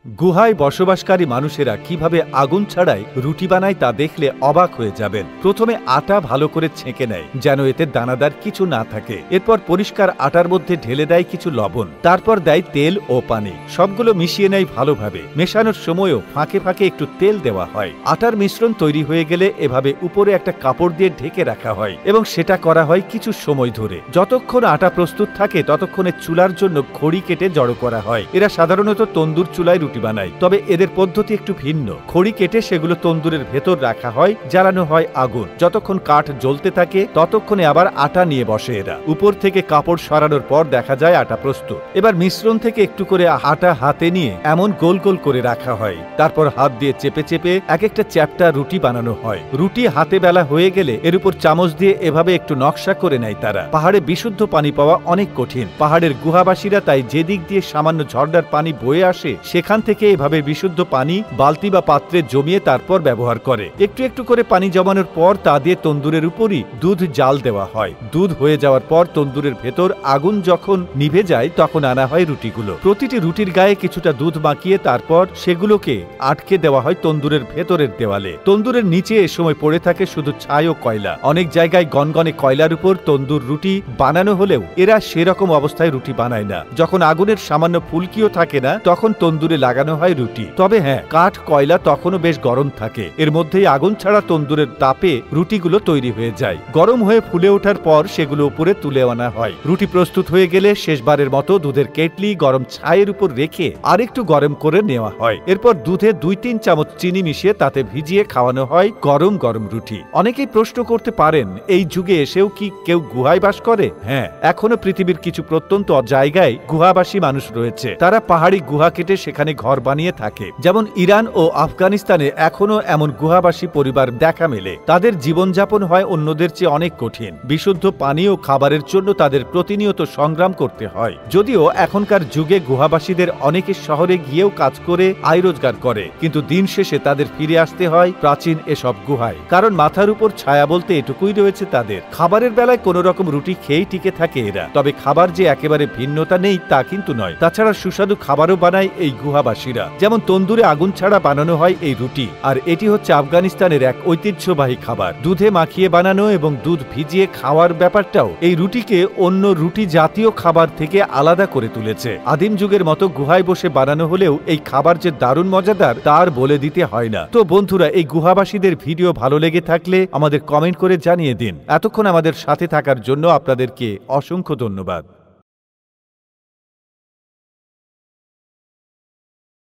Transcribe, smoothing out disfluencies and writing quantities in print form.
গুহায় বসবাসকারী মানুষেরা কিভাবে আগুন ছাড়াই রুটি বানায় তা দেখলে অবাক হয়ে যাবেন। প্রথমে আটা ভালো করে ছেঁকে নেয় যেন এতে দানাদার কিছু না থাকে। এরপর পরিষ্কার আটার মধ্যে ঢেলে দেয় কিছু লবণ, তারপর দেয় তেল ও পানি। সবগুলো মিশিয়ে নেয় ভালোভাবে। মেশানোর সময়ও ফাঁকে ফাঁকে একটু তেল দেওয়া হয়। আটার মিশ্রণ তৈরি হয়ে গেলে এভাবে উপরে একটা কাপড় দিয়ে ঢেকে রাখা হয় এবং সেটা করা হয় কিছু সময় ধরে। যতক্ষণ আটা প্রস্তুত থাকে ততক্ষণে চুলার জন্য খড়ি কেটে জড়ো করা হয়। এরা সাধারণত তন্দুর চুলায় রুটি বানায়, তবে এদের পদ্ধতি একটু ভিন্ন। খড়ি কেটে সেগুলো তন্দুরের ভেতর রাখা হয়, জ্বালানো হয় আগুন। যতক্ষণ কাঠ জ্বলতে থাকে ততক্ষণে আবার আটা নিয়ে বসে এরা। উপর থেকে কাপড় সরানোর পর দেখা যায় আটা প্রস্তুত। এবার মিশ্রণ থেকে একটু করে আটা হাতে নিয়ে এমন গোল গোল করে রাখা হয়। তারপর হাত দিয়ে চেপে চেপে এক একটা চ্যাপ্টা রুটি বানানো হয়। রুটি হাতে বেলা হয়ে গেলে এর উপর চামচ দিয়ে এভাবে একটু নকশা করে নেয় তারা। পাহাড়ে বিশুদ্ধ পানি পাওয়া অনেক কঠিন। পাহাড়ের গুহাবাসীরা তাই যেদিক দিয়ে সামান্য ঝর্ণার পানি বয়ে আসে সেখান থেকে এভাবে বিশুদ্ধ পানি বালতি বা পাত্রে জমিয়ে তারপর ব্যবহার করে। একটু একটু করে পানি জমানোর পর তা দিয়ে তন্দুরের উপরই দুধ জাল দেওয়া হয়। দুধ হয়ে যাওয়ার পর তন্দুরের ভেতর আগুন যখন নিভে যায় তখন আনা হয় রুটিগুলো। প্রতিটি রুটির গায়ে কিছুটা দুধ মাখিয়ে তারপর সেগুলোকে আটকে দেওয়া হয় তন্দুরের ভেতরের দেওয়ালে। তন্দুরের নিচে এ সময় পড়ে থাকে শুধু ছাই ও কয়লা। অনেক জায়গায় গনগনে কয়লার উপর তন্দুর রুটি বানানো হলেও এরা সেরকম অবস্থায় রুটি বানায় না। যখন আগুনের সামান্য ফুলকিও থাকে না তখন তন্দুরে লাগানো হয় রুটি। তবে হ্যাঁ, কাঠ কয়লা তখনও বেশ গরম থাকে। এর মধ্যেই আগুন ছাড়া তন্দুরের তাপে রুটিগুলো তৈরি হয়ে যায়। গরম হয়ে ফুলে ওঠার পর সেগুলো উপরে তুলে আনা হয়। রুটি প্রস্তুত হয়ে গেলে শেষবারের মতো দুধের কেটলি গরম ছাইয়ের উপর রেখে আরেকটু গরম করে নেওয়া হয়। এরপর দুধে 2-3 চামচ চিনি মিশিয়ে তাতে ভিজিয়ে খাওয়ানো হয় গরম গরম রুটি। অনেকেই প্রশ্ন করতে পারেন, এই যুগে এসেও কি কেউ গুহায় বাস করে? হ্যাঁ, এখনো পৃথিবীর কিছু প্রত্যন্ত জায়গায় গুহাবাসী মানুষ রয়েছে। তারা পাহাড়ি গুহা কেটে সেখানে ঘর বানিয়ে থাকে। যেমন ইরান ও আফগানিস্তানে এখনো এমন গুহাবাসী পরিবার দেখা মেলে। তাদের জীবনযাপন হয় অন্যদের চেয়ে অনেক কঠিন। বিশুদ্ধ পানি ও খাবারের জন্য তাদের প্রতিনিয়ত সংগ্রাম করতে হয়। যদিও এখনকার যুগে গুহাবাসীদের অনেকে শহরে গিয়েও কাজ করে আয় রোজগার করে, কিন্তু দিন শেষে তাদের ফিরে আসতে হয় প্রাচীন এসব গুহায়। কারণ মাথার উপর ছায়া বলতে এটুকুই রয়েছে তাদের। খাবারের বেলায় কোন রকম রুটি খেয়েই টিকে থাকে এরা। তবে খাবার যে একেবারে ভিন্নতা নেই তা কিন্তু নয়। তাছাড়া সুস্বাদু খাবারও বানায় এই গুহাবাসীরা। যেমন তন্দুরে আগুন ছাড়া বানানো হয় এই রুটি, আর এটি হচ্ছে আফগানিস্তানের এক ঐতিহ্যবাহী খাবার। দুধে মাখিয়ে বানানো এবং দুধ ভিজিয়ে খাওয়ার ব্যাপারটাও এই রুটিকে অন্য রুটি জাতীয় খাবার থেকে আলাদা করে তুলেছে। আদিম যুগের মতো গুহায় বসে বানানো হলেও এই খাবার যে দারুণ মজাদার তার বলে দিতে হয় না। তো বন্ধুরা, এই গুহাবাসীদের ভিডিও ভালো লেগে থাকলে আমাদের কমেন্ট করে জানিয়ে দিন। এতক্ষণ আমাদের সাথে থাকার জন্য আপনাদেরকে অসংখ্য ধন্যবাদ।